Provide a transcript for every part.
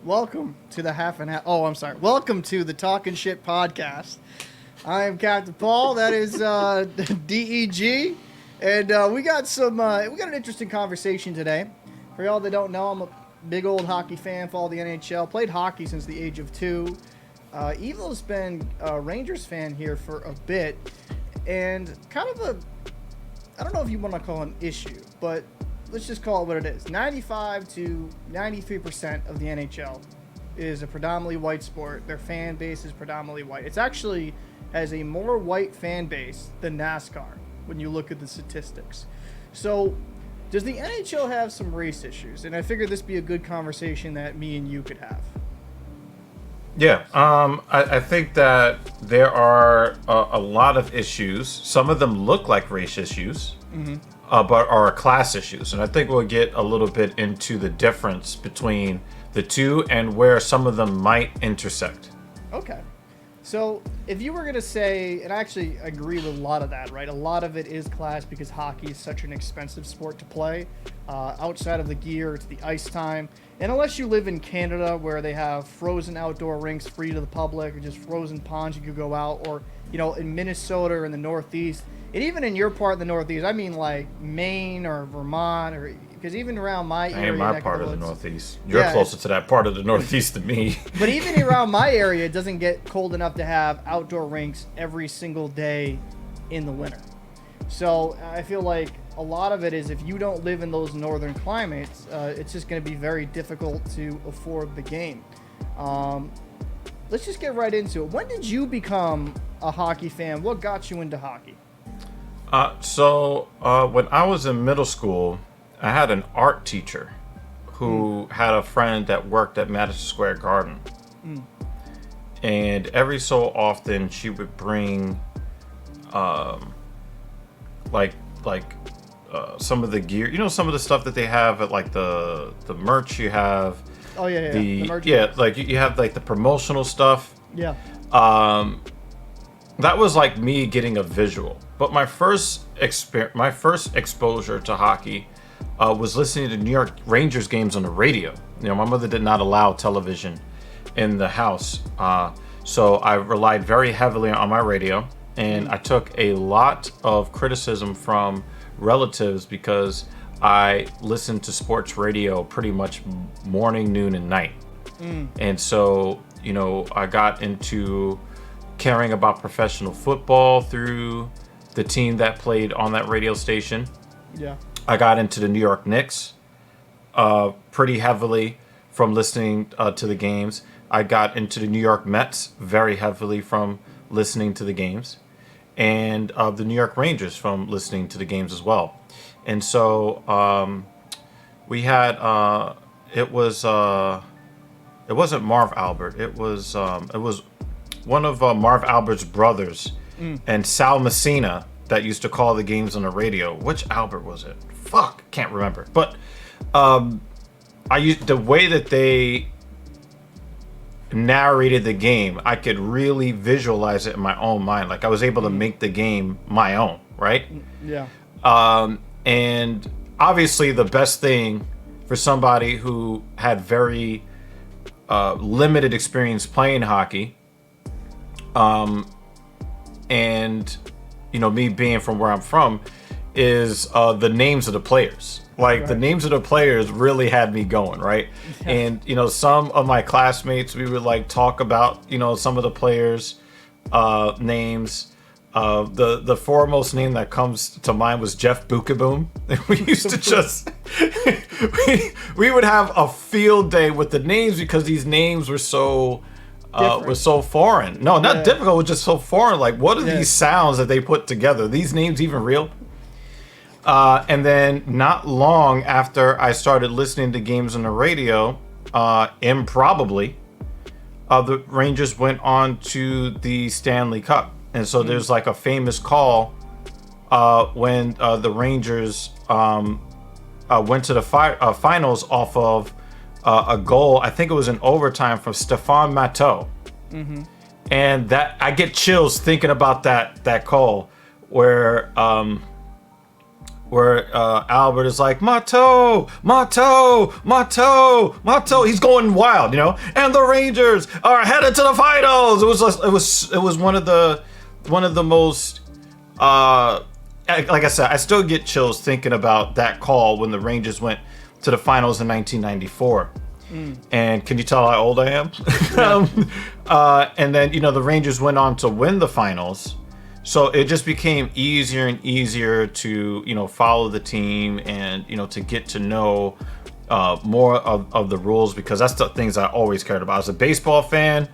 Welcome to the half and half. Oh, I'm sorry. Welcome to the Talking Shit podcast. I am Captain Paul. That is DEG, and we got an interesting conversation today. For y'all that don't know, I'm a big old hockey fan. Follow the NHL. Played hockey since the age of 2. Evil's been a Rangers fan here for a bit, and kind of I don't know if you want to call it an issue, but let's just call it what it is. 95 to 93% of the NHL is a predominantly white sport. Their fan base is predominantly white. It's actually has a more white fan base than NASCAR when you look at the statistics. So does the NHL have some race issues? And I figured this be a good conversation that me and you could have. Yeah, I think that there are a lot of issues. Some of them look like race issues, but are class issues. And I think we'll get a little bit into the difference between the two and where some of them might intersect. Okay. So if you were going to say, and I actually agree with a lot of that, right? A lot of it is class because hockey is such an expensive sport to play. Outside of the gear, it's the ice time. And unless you live in Canada where they have frozen outdoor rinks free to the public or just frozen ponds you could go out, or, you know, in Minnesota or in the Northeast, and even in your part of the Northeast, I mean like Maine or Vermont, or because even around my area. Ain't my part of the Northeast. You're closer to that part of the Northeast than me. But even around my area, it doesn't get cold enough to have outdoor rinks every single day in the winter. So I feel like a lot of it is if you don't live in those northern climates, it's just going to be very difficult to afford the game. Let's just get right into it. When did you become a hockey fan? What got you into hockey? So when I was in middle school, I had an art teacher who had a friend that worked at Madison Square Garden. And every so often she would bring some of the gear, you know, some of the stuff that they have at like the merch you have. Oh yeah. The merch. Like you have like the promotional stuff. Yeah. That was like me getting a visual. But my first exposure to hockey was listening to New York Rangers games on the radio. You know, my mother did not allow television in the house, so I relied very heavily on my radio. And I took a lot of criticism from relatives because I listened to sports radio pretty much morning, noon, and night. And so, you know, I got into caring about professional football through the team that played on that radio station. Yeah. I got into the New York Knicks pretty heavily from listening to the games. I got into the New York Mets very heavily from listening to the games. And the New York Rangers from listening to the games as well. And so we had it wasn't Marv Albert. It was one of Marv Albert's brothers and Sal Messina that used to call the games on the radio. Which Albert was it? Fuck, can't remember. But the way that they narrated the game, I could really visualize it in my own mind. Like I was able to make the game my own, right? Yeah. And obviously the best thing for somebody who had very limited experience playing hockey, and you know, me being from where I'm from, is the names of the players. Like the names of the players really had me going, right? Yeah. And you know, some of my classmates, we would like talk about, you know, some of the players' names. The foremost name that comes to mind was Jeff Bukaboom. We used to just we would have a field day with the names because these names were so foreign. No, not difficult. It was just so foreign. Like, what are these sounds that they put together? These names even real? And then not long after I started listening to games on the radio, improbably, the Rangers went on to the Stanley Cup. And so there's like a famous call when the Rangers went to the finals off of a goal. I think it was in overtime from Stéphane Matteau. And that I get chills thinking about that call where where Albert is like, my toe, my toe, my toe, my toe. He's going wild, you know. And the Rangers are headed to the finals. It was one of the most like I said, I still get chills thinking about that call when the Rangers went to the finals in 1994. And can you tell how old I am? And then, you know, the Rangers went on to win the finals. So it just became easier and easier to, you know, follow the team and, you know, to get to know more of the rules, because that's the things I always cared about. As a baseball fan,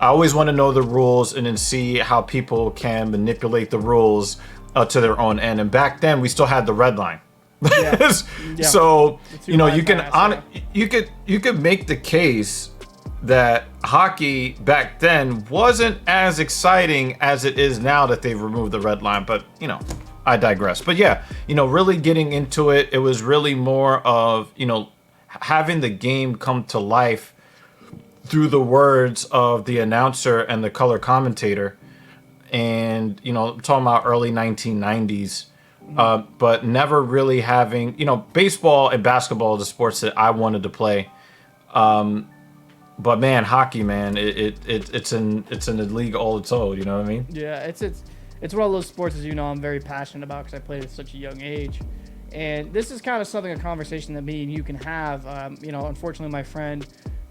I always want to know the rules and then see how people can manipulate the rules to their own end. And back then, we still had the red line. Yeah. So, you know, you could make the case that hockey back then wasn't as exciting as it is now that they've removed the red line. But, you know, I digress. But yeah, you know, really getting into it, it was really more of, you know, having the game come to life through the words of the announcer and the color commentator. And, you know, I'm talking about early 1990s. But never really having, you know, baseball and basketball are the sports that I wanted to play. But man, hockey, man, it's in a league all its own. You know what I mean? Yeah, it's one of those sports, as you know, I'm very passionate about because I played at such a young age. And this is kind of a conversation that me and you can have. You know, unfortunately, my friend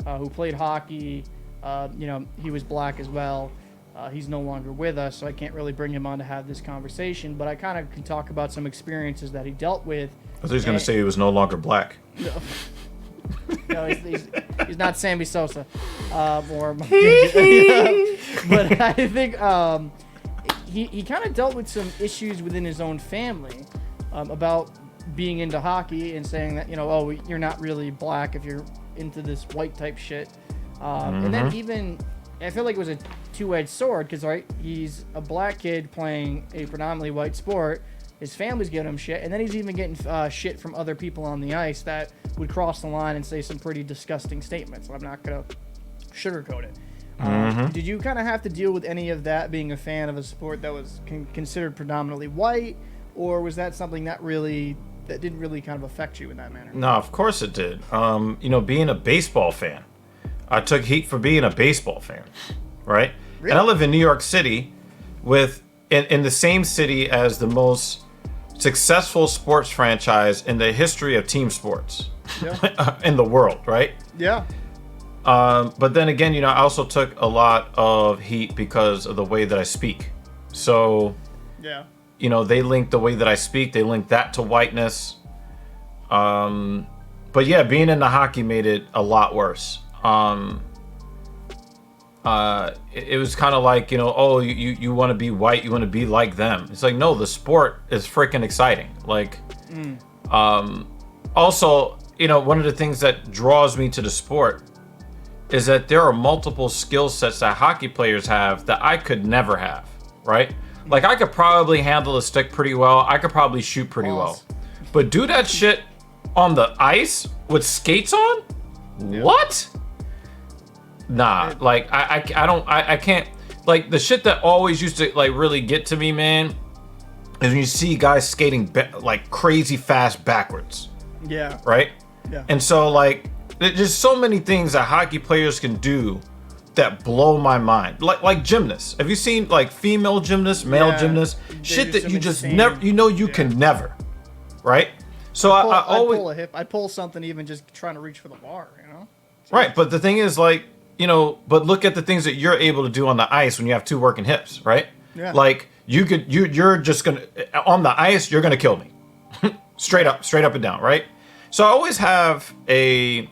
who played hockey, you know, he was black as well. He's no longer with us, so I can't really bring him on to have this conversation. But I kind of can talk about some experiences that he dealt with. I thought he was going to say he was no longer black. No, he's not Sammy Sosa. But I think he kind of dealt with some issues within his own family about being into hockey and saying that, you know, oh, you're not really black if you're into this white type shit. And then even, I feel like it was a two-edged sword because, right, he's a black kid playing a predominantly white sport. His family's giving him shit, and then he's even getting shit from other people on the ice that would cross the line and say some pretty disgusting statements. I'm not going to sugarcoat it. Did you kind of have to deal with any of that being a fan of a sport that was considered predominantly white, or was that something that didn't really kind of affect you in that manner? No, of course it did. You know, being a baseball fan, I took heat for being a baseball fan, right? Really? And I live in New York City in the same city as the most successful sports franchise in the history of team sports in the world, right? Yeah. But then again, you know, I also took a lot of heat because of the way that I speak. So, yeah, you know, they link the way that I speak, they link that to whiteness. But yeah, being into hockey made it a lot worse. It was kind of like, you know, oh, you want to be white, you want to be like them. It's like, no, the sport is freaking exciting. Like, also, you know, one of the things that draws me to the sport is that there are multiple skill sets that hockey players have that I could never have, right? Like, I could probably handle a stick pretty well. I could probably shoot pretty well. But do that shit on the ice with skates on? Yeah. What? Nah, like I can't, like the shit that always used to like really get to me, man, is when you see guys skating like crazy fast backwards. Yeah. Right? Yeah. And so like there's so many things that hockey players can do that blow my mind. Like gymnasts. Have you seen like female gymnasts, male gymnasts? Shit that you just never, you know, you can never. Right? So I always pull a hip. I pull something even just trying to reach for the bar, you know? So right, but the thing is like, you know, but look at the things that you're able to do on the ice when you have two working hips, right? Yeah. Like you're just gonna on the ice, you're gonna kill me, straight up and down, right? So I always have a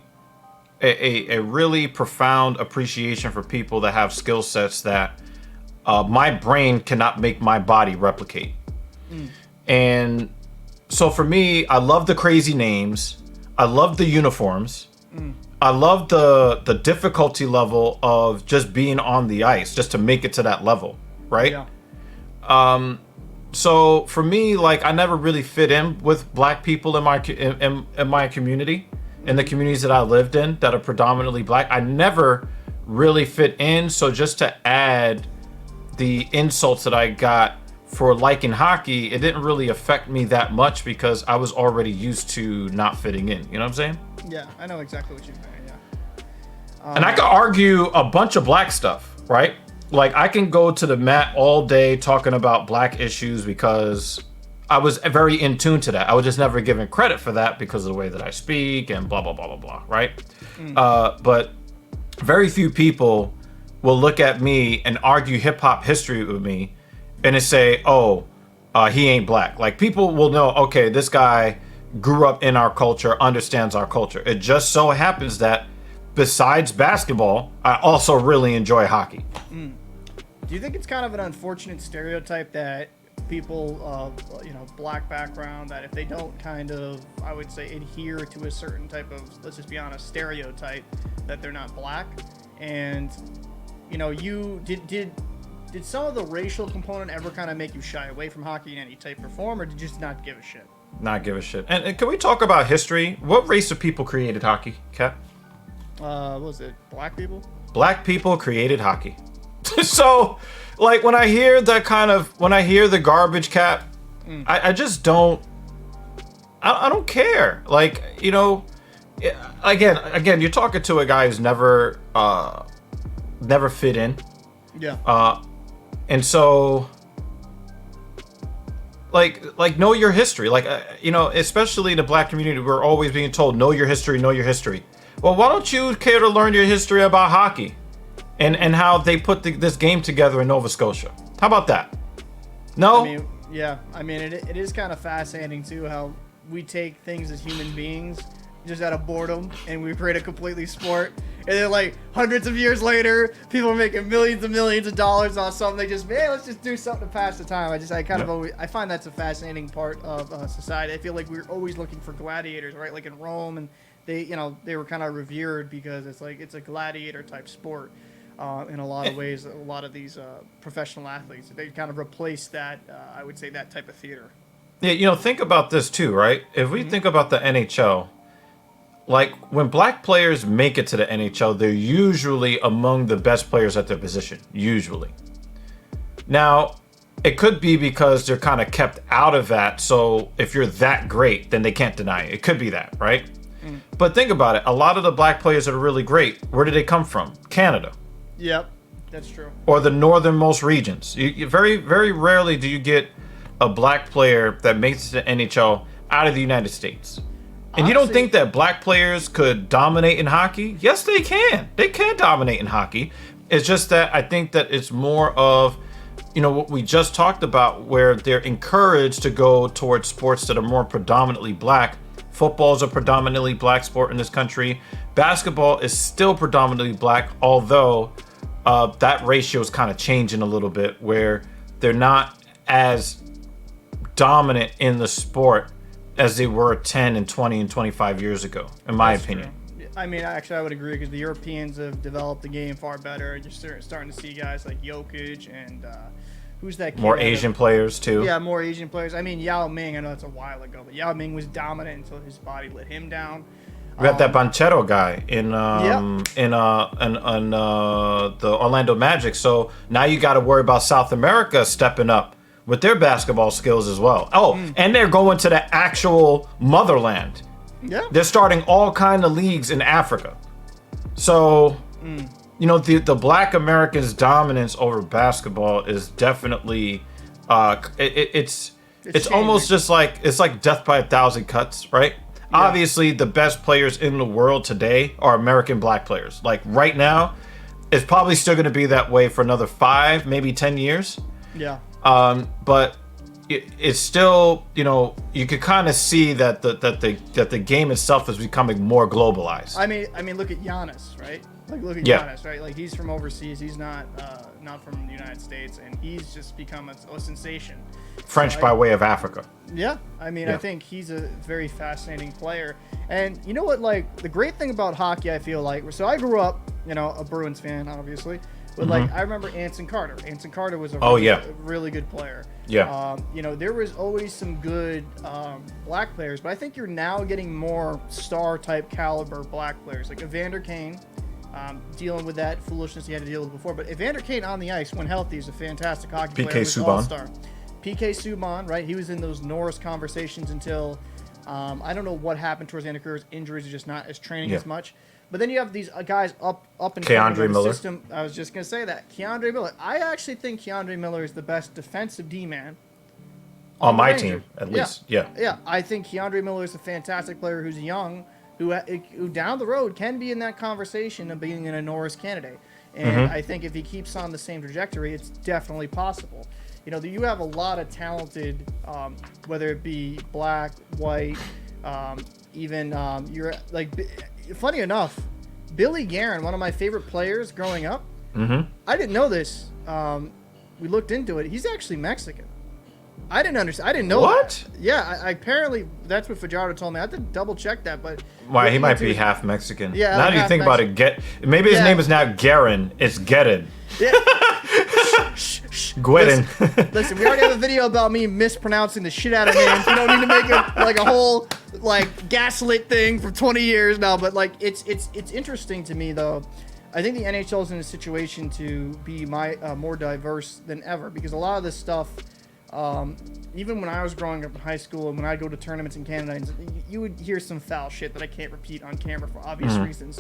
really profound appreciation for people that have skill sets that my brain cannot make my body replicate. And so for me, I love the crazy names, I love the uniforms. I love the difficulty level of just being on the ice, just to make it to that level, right? Yeah. So for me, like I never really fit in with black people in my community, in the communities that I lived in that are predominantly black. I never really fit in. So just to add the insults that I got for liking hockey, it didn't really affect me that much because I was already used to not fitting in. You know what I'm saying? Yeah, I know exactly what you're saying. Yeah. And I could argue a bunch of black stuff, right? Like I can go to the mat all day talking about black issues because I was very in tune to that. I was just never given credit for that because of the way that I speak and blah, blah, blah, blah, blah, right? But very few people will look at me and argue hip hop history with me and then say, oh, he ain't black. Like people will know, okay, this guy grew up in our culture, understands our culture. It just so happens that besides basketball, I also really enjoy hockey. Do you think it's kind of an unfortunate stereotype that people of black background, that if they don't kind of, I would say, adhere to a certain type of, let's just be honest, stereotype, that they're not black? And you did some of the racial component ever kind of make you shy away from hockey in any type or form, or did you just not give a shit? Not give a shit. And can we talk about history? What race of people created hockey, Cap? What was it? Black people? Black people created hockey. So, like, when I hear the garbage, Cap, I just don't, I don't care. Like, again, you're talking to a guy who's never fit in. Yeah. And so, like know your history. Like, especially in the black community, we're always being told, know your history, know your history. Well, why don't you care to learn your history about hockey and how they put this game together in Nova Scotia? How about that? No? It is kind of fascinating, too, how we take things as human beings just out of boredom and we create a completely sport. And then, like, hundreds of years later, people are making millions and millions of dollars on something. They just, let's just do something to pass the time. I find that's a fascinating part of society. I feel like we're always looking for gladiators, right? Like in Rome, and they were kind of revered because it's a gladiator type sport. In a lot of ways, a lot of these professional athletes, they kind of replace that, I would say, that type of theater. Yeah, think about this too, right? If we think about the NHL, like when black players make it to the NHL, they're usually among the best players at their position, usually. Now, it could be because they're kind of kept out of that, so if you're that great, then they can't deny it. It could be that, right? But think about it. A lot of the black players that are really great, where did they come from? Canada. Yep, that's true. Or the northernmost regions. You very, very rarely do you get a black player that makes it to the NHL out of the United States. And honestly, you don't think that black players could dominate in hockey? Yes, they can. They can dominate in hockey. It's just that I think that it's more of, what we just talked about, where they're encouraged to go towards sports that are more predominantly black. Football is a predominantly black sport in this country. Basketball is still predominantly black, although that ratio is kind of changing a little bit, where they're not as dominant in the sport as they were 10 and 20 and 25 years ago, in my opinion. True. I mean, actually, I would agree, because the Europeans have developed the game far better. You're starting to see guys like Jokic and who's that kid? More Asian players, too. Yeah, more Asian players. I mean, Yao Ming, I know that's a while ago, but Yao Ming was dominant until his body let him down. We got that Banchero guy in the Orlando Magic. So now you got to worry about South America stepping up with their basketball skills as well. Oh, and they're going to the actual motherland. Yeah. They're starting all kind of leagues in Africa. So, the black Americans' dominance over basketball is definitely, it's almost just like, it's like death by 1,000 cuts, right? Yeah. Obviously, the best players in the world today are American black players. Like right now, it's probably still going to be that way for another 5, maybe 10 years. Yeah. But it's still, you could kind of see that the game itself is becoming more globalized. I mean, look at Giannis, right? Like, look at Giannis, right? Like, he's from overseas. He's not from the United States, and he's just become a sensation. French by way of Africa. Yeah, I mean, I think he's a very fascinating player. And you know what? Like, the great thing about hockey, I feel like, so I grew up, a Bruins fan, obviously. But, like, I remember Anson Carter. Anson Carter was a really good player. Yeah. There was always some good black players, but I think you're now getting more star-type caliber black players. Like Evander Kane, dealing with that foolishness he had to deal with before. But Evander Kane on the ice, when healthy, is a fantastic hockey player. PK Subban. All-star. PK Subban, right? He was in those Norris conversations until I don't know what happened towards the end of career. Injuries are just not as training as much. But then you have these guys up and Keandre Miller. System. I was just gonna say that Keandre Miller. I actually think Keandre Miller is the best defensive D-man on my team, at least. Yeah. I think Keandre Miller is a fantastic player who's young, who down the road can be in that conversation of being a Norris candidate. And I think if he keeps on the same trajectory, it's definitely possible. You know, you have a lot of talented, whether it be black, white, even you're like. Funny enough, Billy Guerin, one of my favorite players growing up. I didn't know this. We looked into it. He's actually Mexican. I didn't understand. I didn't know what? That. Yeah, I apparently that's what Fajardo told me. I had to double check that, but why he might be half Mexican. Yeah. Now that you think about it, maybe his name is now Guerin. It's Guerin. Yeah. Guerin. Listen, we already have a video about me mispronouncing the shit out of names. We don't need to make a whole gaslit thing for 20 years now. But it's interesting to me though. I think the NHL is in a situation to be more diverse than ever because a lot of this stuff. Even when I was growing up in high school and when I go to tournaments in Canada, you would hear some foul shit that I can't repeat on camera for obvious reasons.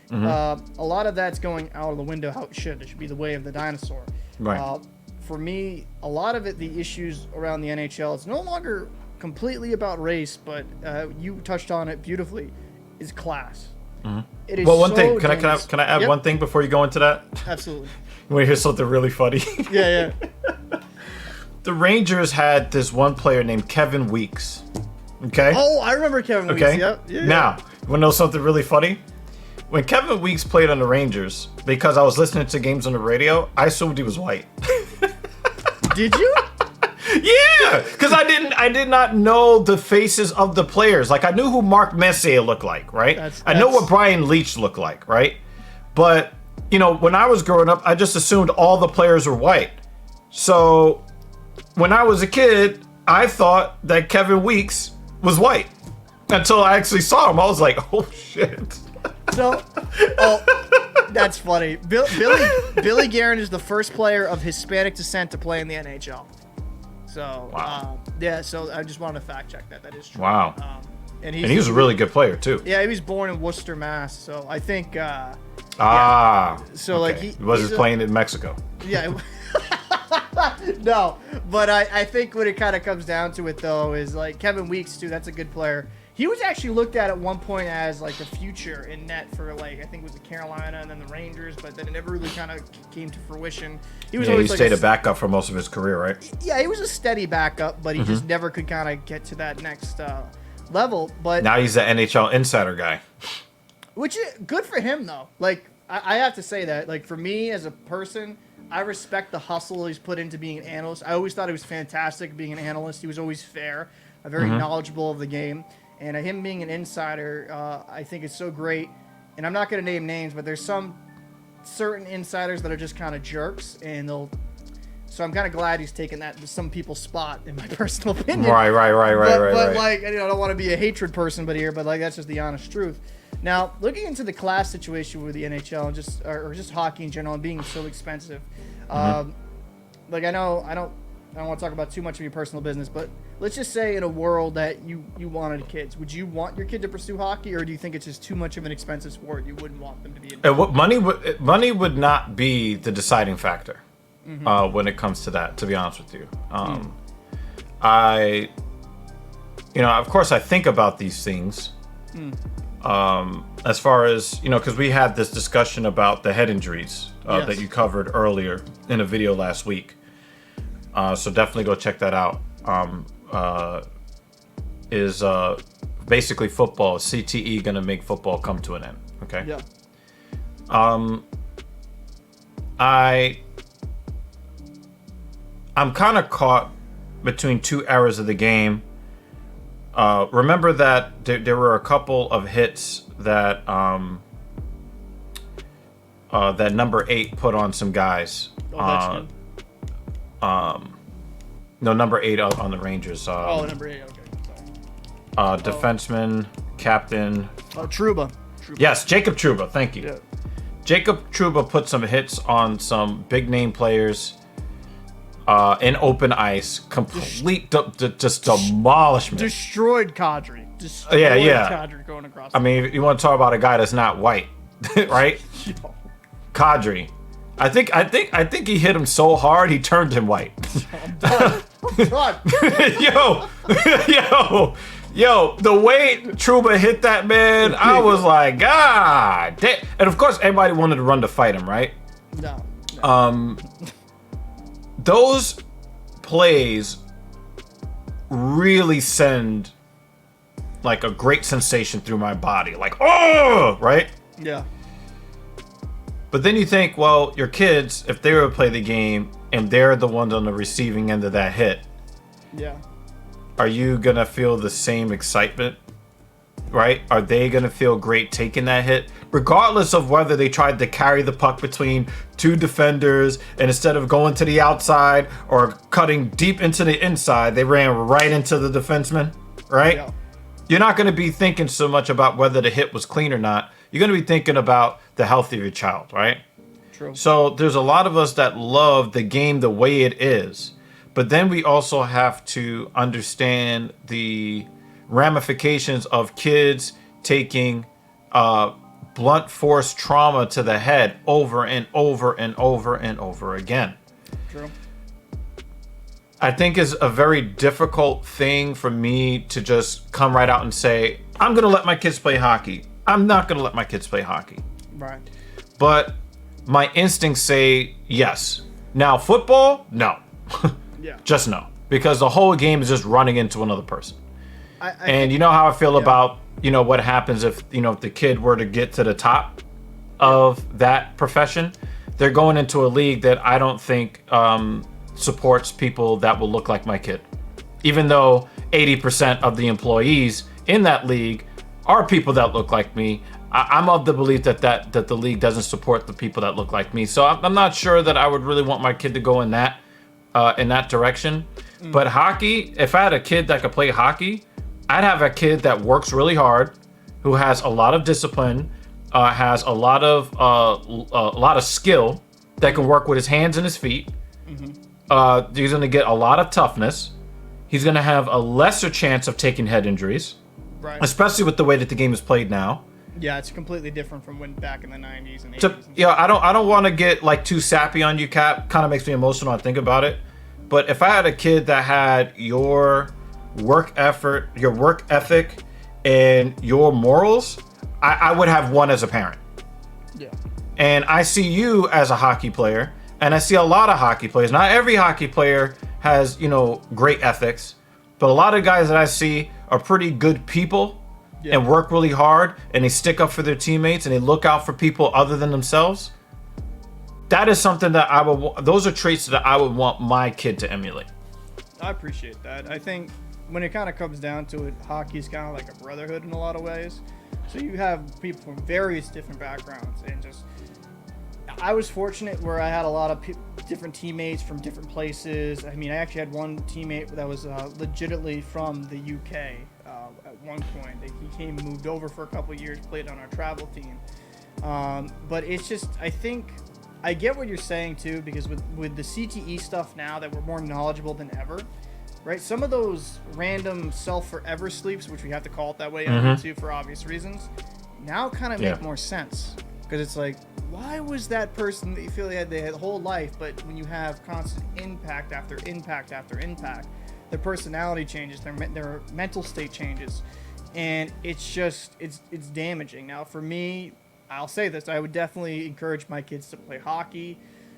A lot of that's going out of the window how it should. It should be the way of the dinosaur. Right. For me, a lot of it, the issues around the NHL, it's no longer completely about race, but you touched on it beautifully, is class. It is one so thing. Can I add one thing before you go into that? Absolutely. You want to hear something really funny? Yeah. The Rangers had this one player named Kevin Weeks. Okay? Oh, I remember Kevin Weeks. Okay? Yep. Yeah. Now, you want to know something really funny? When Kevin Weeks played on the Rangers, because I was listening to games on the radio, I assumed he was white. Did you? Yeah, because I did not know the faces of the players. Like I knew who Mark Messier looked like, right? I know what Brian Leach looked like, right? But when I was growing up, I just assumed all the players were white. So when I was a kid, I thought that Kevin Weeks was white until I actually saw him. I was like, oh shit. So, that's funny. Billy Guerin is the first player of Hispanic descent to play in the NHL. So, wow. So I just wanted to fact check that. That is true. Wow. And he was a really good player, too. Yeah, he was born in Worcester, Mass. So I think... So, okay. He was playing in Mexico. Yeah. No, but I think when it kind of comes down to it, though, is Kevin Weeks, too. That's a good player. He was actually looked at one point as the future in net for I think it was the Carolina and then the Rangers, but then it never really kind of came to fruition. He was always he stayed a backup for most of his career, right? Yeah, he was a steady backup, but he just never could kind of get to that next level. But now he's the NHL insider guy, which is good for him though. I have to say that for me as a person, I respect the hustle he's put into being an analyst. I always thought he was fantastic being an analyst. He was always fair, very knowledgeable of the game. And him being an insider, I think is so great. And I'm not going to name names, but there's some certain insiders that are just kind of jerks, and So I'm kind of glad he's taken some people's spot, in my personal opinion. Right. But I don't want to be a hatred person, but that's just the honest truth. Now, looking into the class situation with the NHL and just hockey in general and being so expensive, I know I don't want to talk about too much of your personal business, but let's just say in a world that you wanted kids, would you want your kid to pursue hockey, or do you think it's just too much of an expensive sport? You wouldn't want them to be in. Money would not be the deciding factor when it comes to that. To be honest with you, of course, I think about these things. As far as because we had this discussion about the head injuries that you covered earlier in a video last week. So definitely go check that out. Is basically football, CTE gonna make football come to an end? Okay. Yeah. I'm kind of caught between two eras of the game. Remember that there were a couple of hits that that number 8 put on some guys. No, number 8 on the Rangers. Number 8. Okay. Sorry. Defenseman, captain. Trouba. Yes, Jacob Trouba. Thank you. Yeah. Jacob Trouba put some hits on some big name players. in open ice, complete just demolishment. Destroyed Kadri. Yeah. Kadri going across. I mean, you want to talk about a guy that's not white, right? Yo. Kadri. I think he hit him so hard he turned him white. I'm done. Yo, the way Trouba hit that man, I was like, God damn. And of course, everybody wanted to run to fight him, right? No. Those plays really send like a great sensation through my body. Like, oh, right? Yeah. But then you think, well, your kids, if they were to play the game and they're the ones on the receiving end of that hit, yeah, are you going to feel the same excitement? Right? Are they going to feel great taking that hit? Regardless of whether they tried to carry the puck between two defenders and instead of going to the outside or cutting deep into the inside, they ran right into the defenseman, right? Yeah. You're not going to be thinking so much about whether the hit was clean or not. You're going to be thinking about the health of your child, right? True. So there's a lot of us that love the game the way it is, but then we also have to understand the ramifications of kids taking blunt force trauma to the head over and over and over and over again. True. I think is a very difficult thing for me to just come right out and say, I'm going to let my kids play hockey. I'm not going to let my kids play hockey. Right. But my instincts say yes. Now, football, no. Yeah. Just no. Because the whole game is just running into another person. I You know how I feel about, what happens if the kid were to get to the top of that profession. They're going into a league that I don't think supports people that will look like my kid. Even though 80% of the employees in that league are people that look like me, I'm of the belief that the league doesn't support the people that look like me. So I'm not sure that I would really want my kid to go in that direction. But hockey, if I had a kid that could play hockey, I'd have a kid that works really hard, who has a lot of discipline, has a lot of skill, that can work with his hands and his feet. He's going to get a lot of toughness. He's going to have a lesser chance of taking head injuries, right. especially with the way that the game is played now. Yeah, it's completely different from when back in the 90s and 80s. So, I don't want to get like too sappy on you, Cap. Kind of makes me emotional when I think about it. But if I had a kid that had your work effort, your work ethic, and your morals, I would have one as a parent. Yeah. And I see you as a hockey player, and I see a lot of hockey players. Not every hockey player has, great ethics, but a lot of guys that I see are pretty good people and work really hard, and they stick up for their teammates, and they look out for people other than themselves. That is something that those are traits that I would want my kid to emulate. I appreciate that. I think when it kind of comes down to it, hockey is kind of like a brotherhood in a lot of ways. So you have people from various different backgrounds, and just I was fortunate where I had a lot of different teammates from different places. I mean, I actually had one teammate that was legitimately from the UK at one point. He moved over for a couple of years, played on our travel team. But it's just, I think, I get what you're saying too, because with the CTE stuff now that we're more knowledgeable than ever, right? Some of those random self-forever sleeps, which we have to call it that way on YouTube for obvious reasons, now kind of make more sense. Because it's like, why was that person that you feel they had their whole life, but when you have constant impact after impact after impact, their personality changes, their mental state changes, and it's just, it's damaging. Now, for me, I'll say this, I would definitely encourage my kids to play hockey.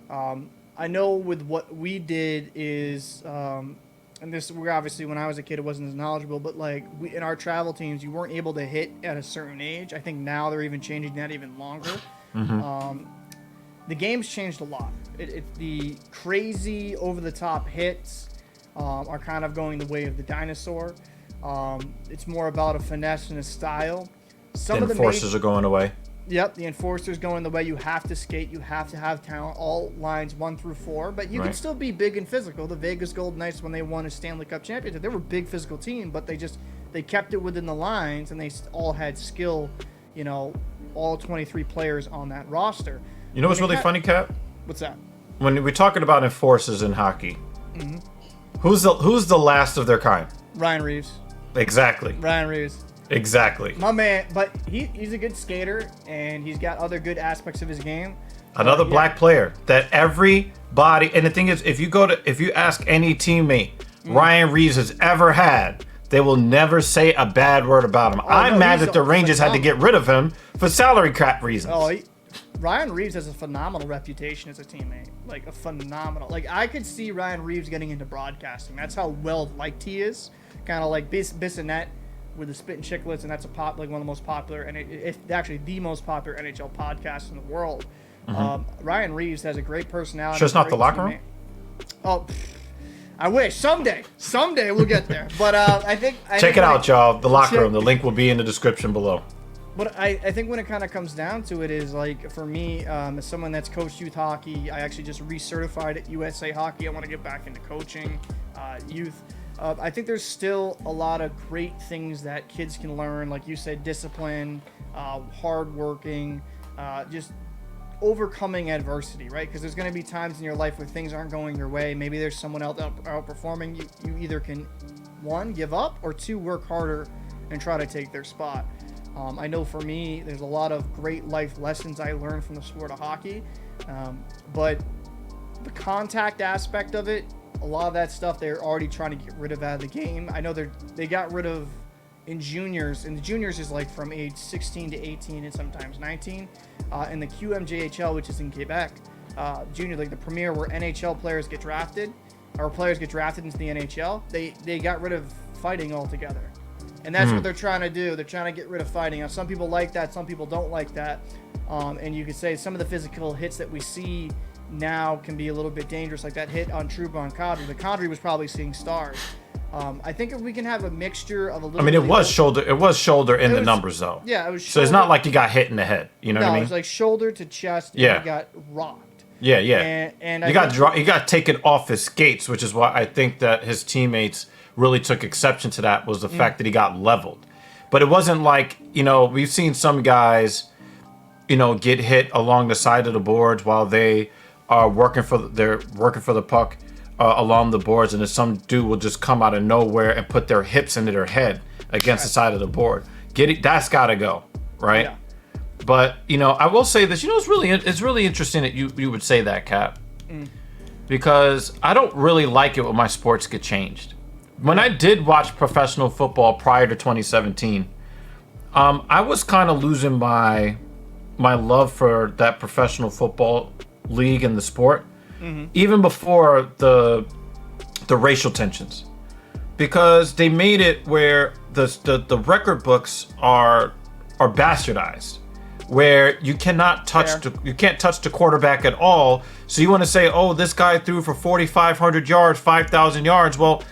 I know with what we did is, and this, we're obviously, when I was a kid, it wasn't as knowledgeable, but like in our travel teams, you weren't able to hit at a certain age. I think now they're even changing that even longer. The game's changed a lot. The crazy over-the-top hits are kind of going the way of the dinosaur. It's more about a finesse and a style. The enforcers are going away. Yep, the enforcer's going the way. You have to skate. You have to have talent. All lines 1 through 4, but you can still be big and physical. The Vegas Golden Knights, when they won a Stanley Cup championship, they were a big physical team, but they kept it within the lines, and they all had skill. All 23 players on that roster. You know what's really funny, Cap? What's that? When we're talking about enforcers in hockey, Who's the last of their kind? Ryan Reeves. Exactly. Ryan Reeves. Exactly. My man, but he's a good skater, and he's got other good aspects of his game. Another black player that everybody, and the thing is, if you ask any teammate Ryan Reeves has ever had, they will never say a bad word about him. I'm mad that the Rangers had to get rid of him for salary cap reasons. Ryan Reeves has a phenomenal reputation as a teammate. Like a phenomenal. Like I could see Ryan Reeves getting into broadcasting. That's how well liked he is. Kind of like Bissonnette with the Spit and Chicklets, and that's one of the most popular, and it's actually the most popular NHL podcast in the world. Ryan Reeves has a great personality. Sure, it's not the locker room. Oh, I wish someday we'll get there. But I think check it out, y'all. The locker room. The link will be in the description below. But I think when it kind of comes down to it is like for me, as someone that's coached youth hockey, I actually just recertified at USA Hockey. I want to get back into coaching youth. I think there's still a lot of great things that kids can learn, like you said, discipline, hard working, just overcoming adversity, right? Because there's going to be times in your life where things aren't going your way. Maybe there's someone else outperforming you. You either can, one, give up, or two, work harder and try to take their spot. I know for me, there's a lot of great life lessons I learned from the sport of hockey, but the contact aspect of it, a lot of that stuff they're already trying to get rid of out of the game. I know they got rid of in juniors, and the juniors is like from age 16 to 18 and sometimes 19. In the QMJHL, which is in Quebec, junior league, the premier where NHL players get drafted, or players get drafted into the NHL, they got rid of fighting altogether. And that's what they're trying to do. They're trying to get rid of fighting. Now, some people like that, some people don't like that. And you could say some of the physical hits that we see now can be a little bit dangerous, like that hit on Trouba on Kadri. The Kadri was probably seeing stars. I think if we can have a mixture of a little. I mean, it was shoulder in the numbers though. Yeah, it was. So it's not like you got hit in the head. You know what I mean? No, it was like shoulder to chest. And he got rocked. Yeah. And he got taken off his skates, which is why I think that his teammates really took exception to that, was the fact that he got leveled. But it wasn't like, we've seen some guys, get hit along the side of the boards while they are working for the puck along the boards, and then some dude will just come out of nowhere and put their hips into their head against the side of the board. That's got to go, right? Yeah. But I will say this. It's really interesting that you would say that, Cap, because I don't really like it when my sports get changed. When I did watch professional football prior to 2017, I was kind of losing my love for that professional football league and the sport, even before the racial tensions, because they made it where the record books are bastardized, where you cannot touch you can't touch the quarterback at all. So you want to say, oh, this guy threw for 4,500 yards, 5,000 yards. Well,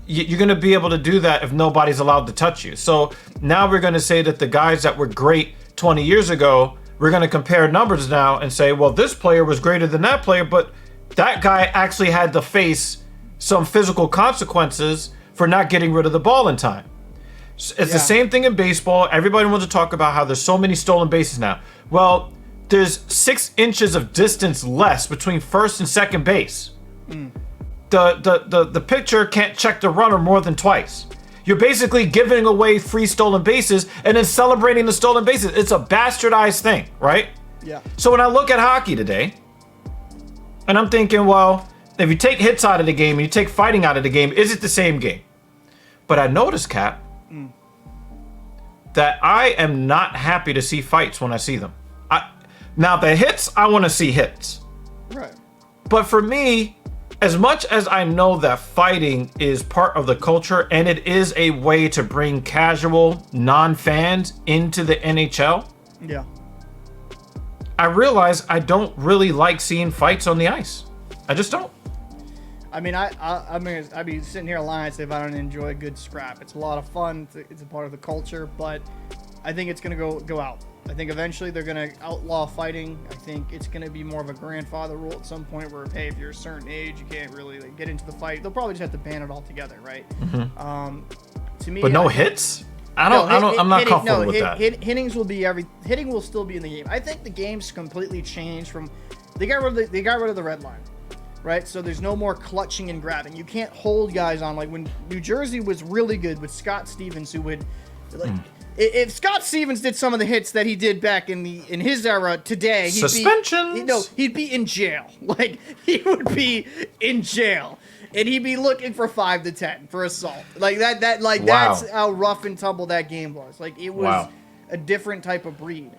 you're going to be able to do that if nobody's allowed to touch you. So now we're going to say that the guys that were great 20 years ago, we're going to compare numbers now and say, well, this player was greater than that player, but that guy actually had to face some physical consequences for not getting rid of the ball in time. It's the same thing in baseball. Everybody wants to talk about how there's so many stolen bases now. Well, there's 6 inches of distance less between first and second base. The pitcher can't check the runner more than twice. You're basically giving away free stolen bases and then celebrating the stolen bases. It's a bastardized thing, right? Yeah. So when I look at hockey today, and I'm thinking, well, if you take hits out of the game and you take fighting out of the game, is it the same game? But I noticed, Cap, that I am not happy to see fights when I see them. Now, the hits, I want to see hits. Right. But for me, as much as I know that fighting is part of the culture and it is a way to bring casual non-fans into the NHL, I realize I don't really like seeing fights on the ice. I just don't. I mean, I'd be sitting here lying if I don't enjoy a good scrap. It's a lot of fun. It's a part of the culture, but I think it's going to go out. I think eventually they're going to outlaw fighting. I think it's going to be more of a grandfather rule at some point where, hey, if you're a certain age, you can't really get into the fight. They'll probably just have to ban it altogether, right? To me, but no hits? I'm not comfortable with that. Hitting will still be in the game. I think the game's completely changed from they got rid of the red line. right? So there's no more clutching and grabbing. You can't hold guys on. Like when New Jersey was really good with Scott Stevens, who would, like, if Scott Stevens did some of the hits that he did back in his era today, he'd be in jail. Like he would be in jail, and he'd be looking for 5 to 10 for assault. Like that. Wow. That's how rough and tumble that game was. Like it was a different type of breed,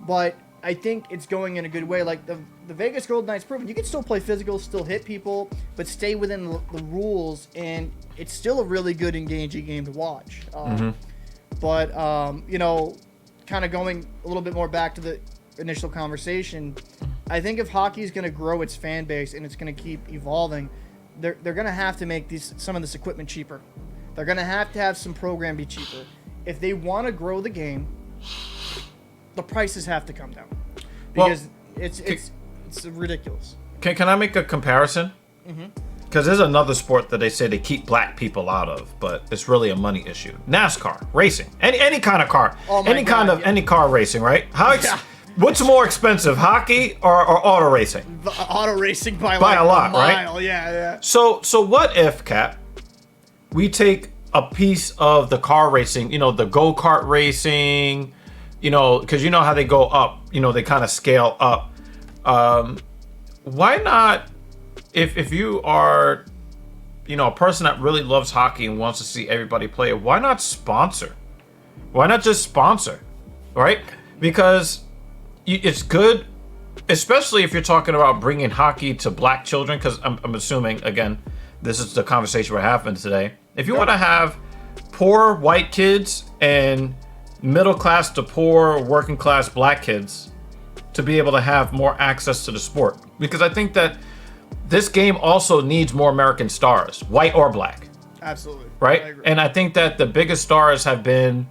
but I think it's going in a good way. Like the Vegas Golden Knights proven you can still play physical, still hit people, but stay within the rules, and it's still a really good, engaging game to watch. But you know, kind of going a little bit more back to the initial conversation, I think if hockey is going to grow its fan base and it's going to keep evolving, they're going to have to make some of this equipment cheaper. They're going to have some program be cheaper. If they want to grow the game, the prices have to come down because it's ridiculous. Can I make a comparison? Because there's another sport that they say they keep black people out of, but it's really a money issue. NASCAR racing, any kind of car, any car racing, right? What's more expensive, hockey or auto racing? Auto racing by a lot, mile, right? Yeah. So what if, Cap, we take a piece of the car racing, you know, the go-kart racing, you know, because you know how they go up, you know, they kind of scale up. Why not, if you are, you know, a person that really loves hockey and wants to see everybody play it, why not sponsor? Why not just sponsor, right? Because it's good, especially if you're talking about bringing hockey to black children, because I'm assuming, again, this is the conversation we're having today. If you want to have poor white kids and middle class to poor working class black kids to be able to have more access to the sport, because I think that this game also needs more American stars, white or black. Absolutely. Right? And I think that the biggest stars have been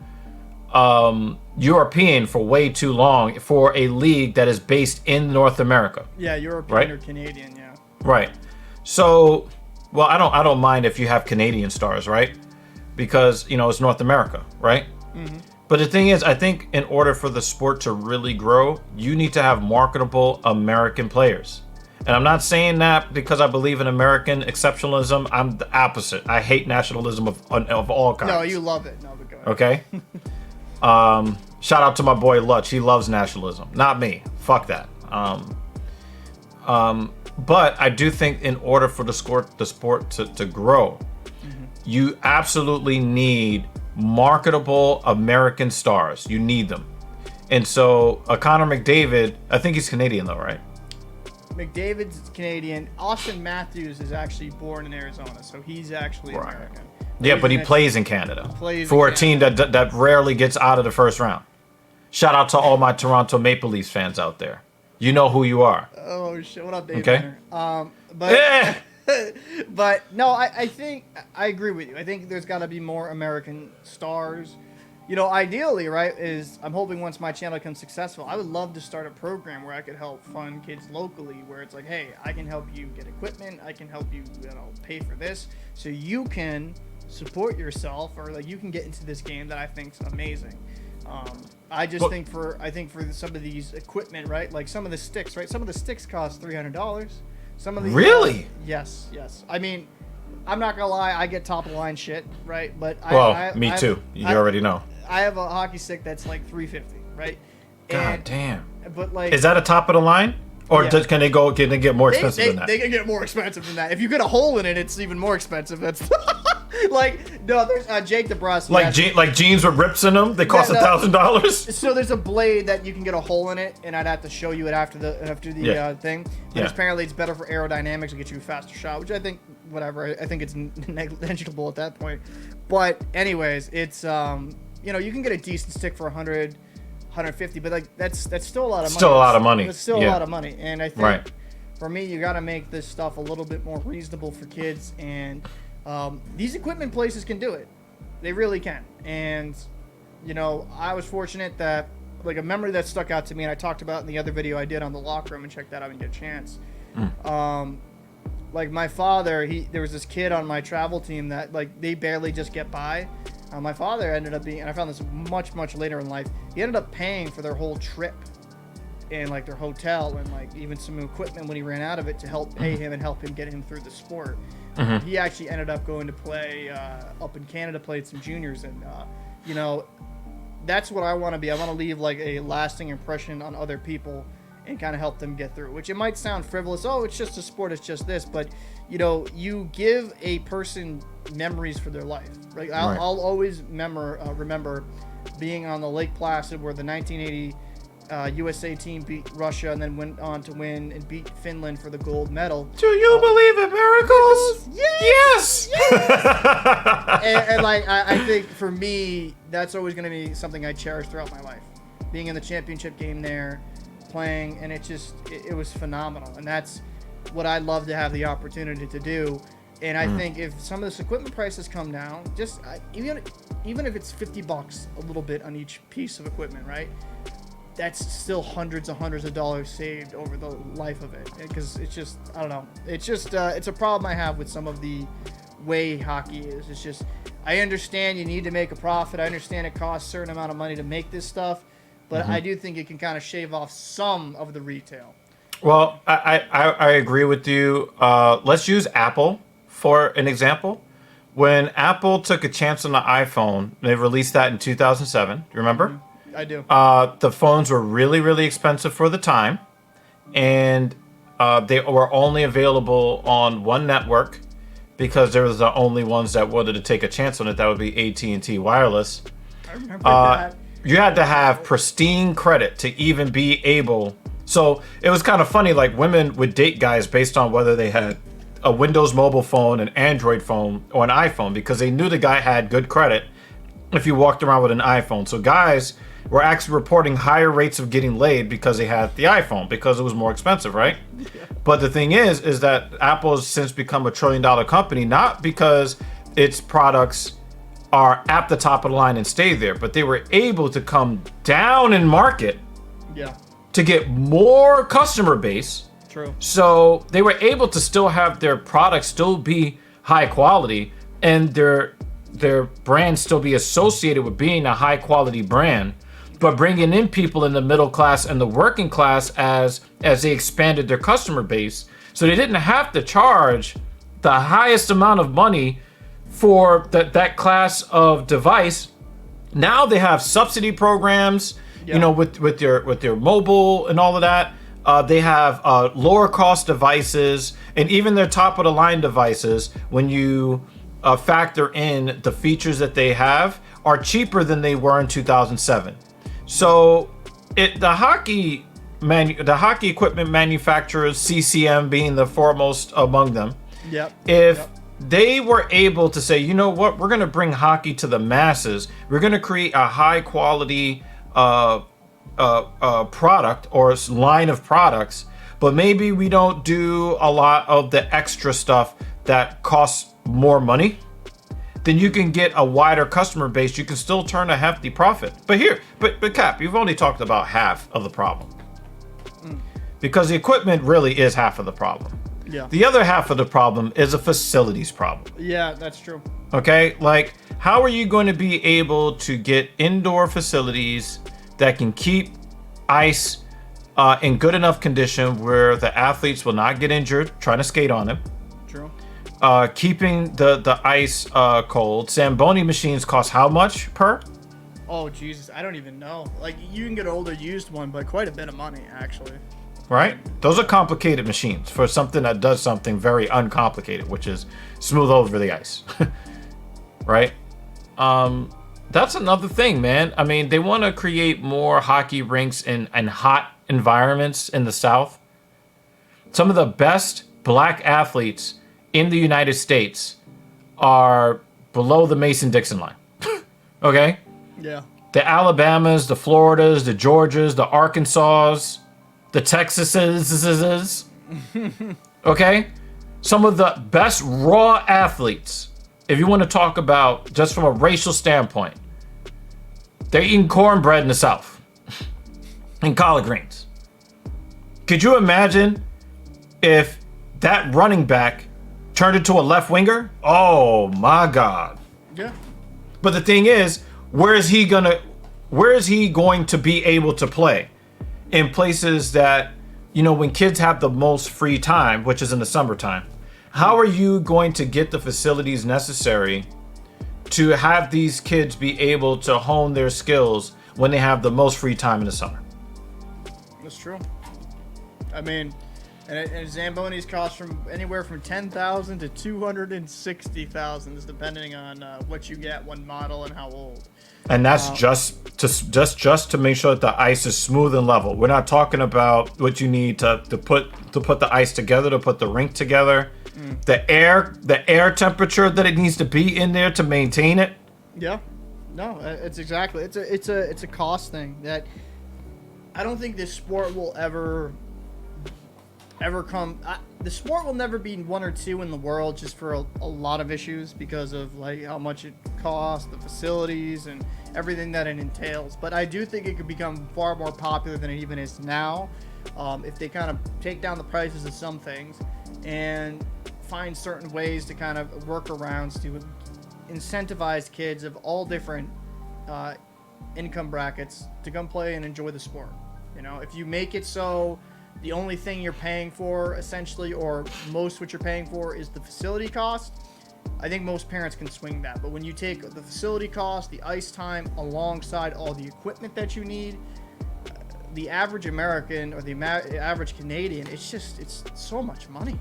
European for way too long for a league that is based in North America. Yeah, European or Canadian, yeah. Right. So, well, I don't mind if you have Canadian stars, right? Because, you know, it's North America, right? But the thing is, I think in order for the sport to really grow, you need to have marketable American players. And I'm not saying that because I believe in American exceptionalism. I'm the opposite. I hate nationalism of all kinds. No, you love it. No, but go ahead. Okay? Shout out to my boy Lutch. He loves nationalism. Not me. Fuck that. But I do think in order for the sport to grow, you absolutely need marketable American stars. You need them. And so Connor McDavid, I think he's Canadian though, right? McDavid's Canadian. Austin Matthews is actually born in Arizona, so he's actually American. Yeah, but he plays in Canada for a team that rarely gets out of the first round. Shout out to all my Toronto Maple Leafs fans out there. You know who you are. Oh shit! What up, Dave? Okay. But no, I think I agree with you. I think there's got to be more American stars. You know, ideally, right, I'm hoping once my channel becomes successful, I would love to start a program where I could help fund kids locally, where it's like, hey, I can help you get equipment, I can help you, pay for this, so you can support yourself, or like you can get into this game that I think is amazing. I think for some of these equipment, right, like some of the sticks, right, some of the sticks cost $300. Some of these, really? Yes. I mean, I'm not gonna lie, I get top of the line shit, right? But me too. You already know. I have a hockey stick that's like $350, right? God damn. But like, is that a top of the line, or can they get more expensive than that? They can get more expensive than that. If you get a hole in it, it's even more expensive. That's like, no, there's Jake DeBrus. Like jeans with rips in them. They cost $1,000. So there's a blade that you can get a hole in it, and I'd have to show you it after the thing. But apparently it's better for aerodynamics to get you a faster shot, which I think, whatever. I think it's negligible at that point. But anyways, it's you can get a decent stick for 100, 150, but like that's still a lot of money. Still a lot of money. It's still a lot of money, and I think for me, you got to make this stuff a little bit more reasonable for kids, and these equipment places can do it. They really can. And I was fortunate that, like, a memory that stuck out to me, and I talked about in the other video I did on the locker room, and check that out when you get a chance. Like, my father, there was this kid on my travel team that, like, they barely just get by. My father ended up being, and I found this much, much later in life, he ended up paying for their whole trip. and like their hotel and like even some equipment when he ran out of it to help pay him and help him get him through the sport. He actually ended up going to play up in Canada, played some juniors, and you know, that's what I want to be. I want to leave like a lasting impression on other people and kind of help them get through, which it might sound frivolous. Oh, it's just a sport. It's just this. But, you know, you give a person memories for their life, right? I'll always remember being on the Lake Placid where the 1980 USA team beat Russia and then went on to win and beat Finland for the gold medal. Do you believe in miracles? Yes! Yes! and like, I think for me, that's always going to be something I cherish throughout my life. Being in the championship game there, playing, and it was phenomenal, and that's what I'd love to have the opportunity to do. And I think if some of this equipment prices come down, just even if it's $50 a little bit on each piece of equipment, right, that's still hundreds of dollars saved over the life of it, because it's just, I don't know, it's just it's a problem I have with some of the way hockey is. It's just, I understand you need to make a profit, I understand it costs a certain amount of money to make this stuff, but I do think it can kind of shave off some of the retail. Well, I agree with you. Let's use Apple for an example. When Apple took a chance on the iPhone, they released that in 2007. Do you remember? I do. The phones were really, really expensive for the time, and they were only available on one network because they were the only ones that wanted to take a chance on it. That would be AT&T Wireless. I remember that. You had to have pristine credit to even be able. So it was kind of funny, like women would date guys based on whether they had a Windows mobile phone, an Android phone, or an iPhone, because they knew the guy had good credit if you walked around with an iPhone. So guys were actually reporting higher rates of getting laid because they had the iPhone, because it was more expensive, right? Yeah. But the thing is that Apple has since become a $1 trillion company, not because its products are at the top of the line and stay there, but they were able to come down in market to get more customer base. True. So they were able to still have their products still be high quality, and their brand still be associated with being a high quality brand, but bringing in people in the middle class and the working class as they expanded their customer base. So they didn't have to charge the highest amount of money for that class of device. Now they have subsidy programs, you know, with their mobile and all of that. They have lower cost devices, and even their top of the line devices, when you factor in the features that they have, are cheaper than they were in 2007. So the hockey equipment manufacturers, CCM being the foremost among them, they were able to say, you know what, we're going to bring hockey to the masses. We're going to create a high quality product or line of products, but maybe we don't do a lot of the extra stuff that costs more money. Then you can get a wider customer base. You can still turn a hefty profit. But Cap, you've only talked about half of the problem, because the equipment really is half of the problem. Yeah. The other half of the problem is a facilities problem. Yeah, that's true. Okay, like how are you going to be able to get indoor facilities that can keep ice in good enough condition where the athletes will not get injured trying to skate on them? True. Keeping the ice cold. Zamboni machines cost how much per? Oh, Jesus, I don't even know. Like, you can get an older used one, but quite a bit of money, actually. Right? Those are complicated machines for something that does something very uncomplicated, which is smooth over the ice. Right? That's another thing, man. I mean, they want to create more hockey rinks in hot environments in the South. Some of the best black athletes in the United States are below the Mason-Dixon line. Okay? Yeah. The Alabamas, the Floridas, the Georgias, the Arkansas, the Texases. Okay? Some of the best raw athletes, if you want to talk about just from a racial standpoint, they're eating cornbread in the South and collard greens. Could you imagine if that running back turned into a left winger? Oh my God. Yeah. But the thing is, where is he going to be able to play? in places that, when kids have the most free time, which is in the summertime, how are you going to get the facilities necessary to have these kids be able to hone their skills when they have the most free time in the summer? That's true. I mean, and Zambonis cost from anywhere from $10,000 to $260,000, depending on what you get, one model, and how old. And that's just to make sure that the ice is smooth and level. We're not talking about what you need to put the ice together, to put the rink together, the air temperature that it needs to be in there to maintain it. Yeah, no, it's exactly it's a cost thing that I don't think this sport will ever come. The sport will never be 1 or 2 in the world, just for a lot of issues, because of like how much it costs, the facilities, and everything that it entails. But I do think it could become far more popular than it even is now, if they kind of take down the prices of some things and find certain ways to kind of workarounds to incentivize kids of all different income brackets to come play and enjoy the sport. If you make it so the only thing you're paying for, essentially, or most what you're paying for, is the facility cost, I think most parents can swing that. But when you take the facility cost, the ice time, alongside all the equipment that you need, the average American or the average Canadian, it's so much money.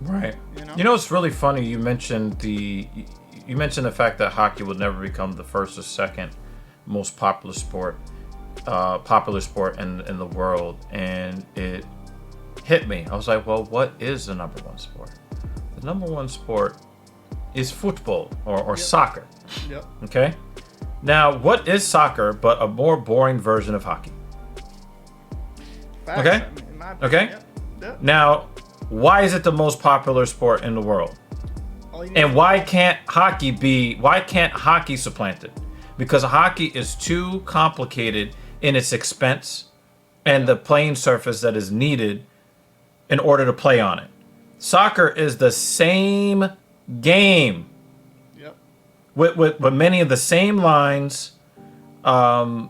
Right. It's really funny. You mentioned the fact that hockey will never become the first or second most popular sport in the world, and it hit me. I was like, well, what is the number one sport? The number one sport is football or soccer. Yep. Okay. Now, what is soccer but a more boring version of hockey? Facts, okay. In my Okay. Yep. Yep. Now, why is it the most popular sport in the world? And why can't hockey supplant it? Because hockey is too complicated in its expense and the playing surface that is needed in order to play on it. Soccer is the same game. Yep. With many of the same lines. The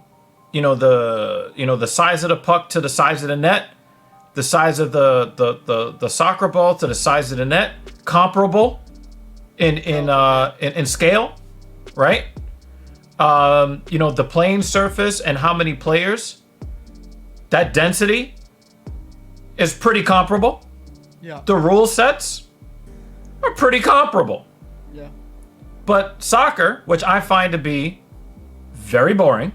size of the puck to the size of the net, the size of the soccer ball to the size of the net, comparable in scale, right? The playing surface and how many players, that density is pretty comparable. Yeah. The rule sets are pretty comparable. Yeah. But soccer, which I find to be very boring,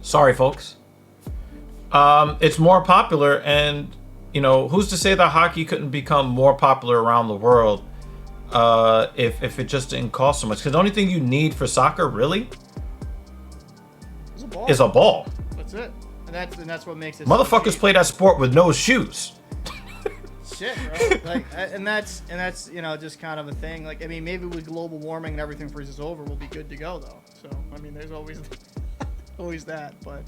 sorry folks, it's more popular, and who's to say that hockey couldn't become more popular around the world if it just didn't cost so much? Because the only thing you need for soccer really is a ball. That's it. And that's what makes it. Motherfuckers play that sport with no shoes. Shit, bro. And that's just kind of a thing. Like, I mean, maybe with global warming and everything freezes over, we'll be good to go though. So I mean, there's always that. But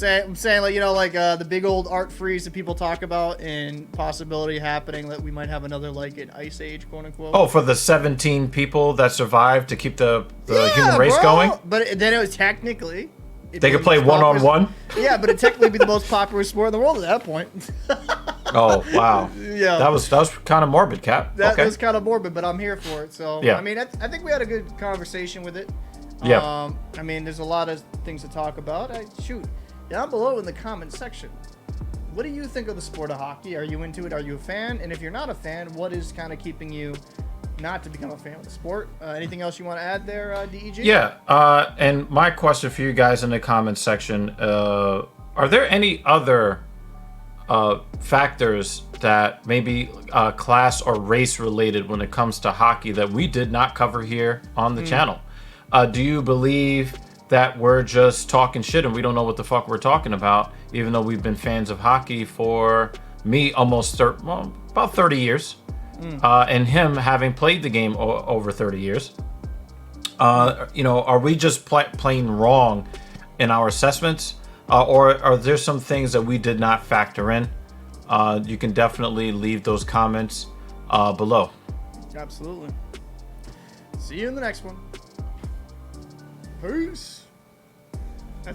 I'm saying the big old art freeze that people talk about, and possibility happening that we might have another an ice age, quote unquote. Oh, for the 17 people that survived to keep the human race going. But then it was technically. They could play one-on-one? Yeah, but it'd technically be the most popular sport in the world at that point. Oh, wow. Yeah. That was kind of morbid, Cap. That was kind of morbid, but I'm here for it. So, yeah. I mean, I think we had a good conversation with it. Yeah. I mean, there's a lot of things to talk about. Down below in the comment section, what do you think of the sport of hockey? Are you into it? Are you a fan? And if you're not a fan, what is kind of keeping you not to become a fan of the sport? Anything else you want to add there, DEG? Yeah, and my question for you guys in the comments section, are there any other factors that maybe class or race related when it comes to hockey that we did not cover here on the channel? Do you believe that we're just talking shit and we don't know what the fuck we're talking about, even though we've been fans of hockey for me about 30 years? And him having played the game over 30 years, are we just plain wrong in our assessments, or are there some things that we did not factor in? You can definitely leave those comments below. Absolutely. See you in the next one. Peace.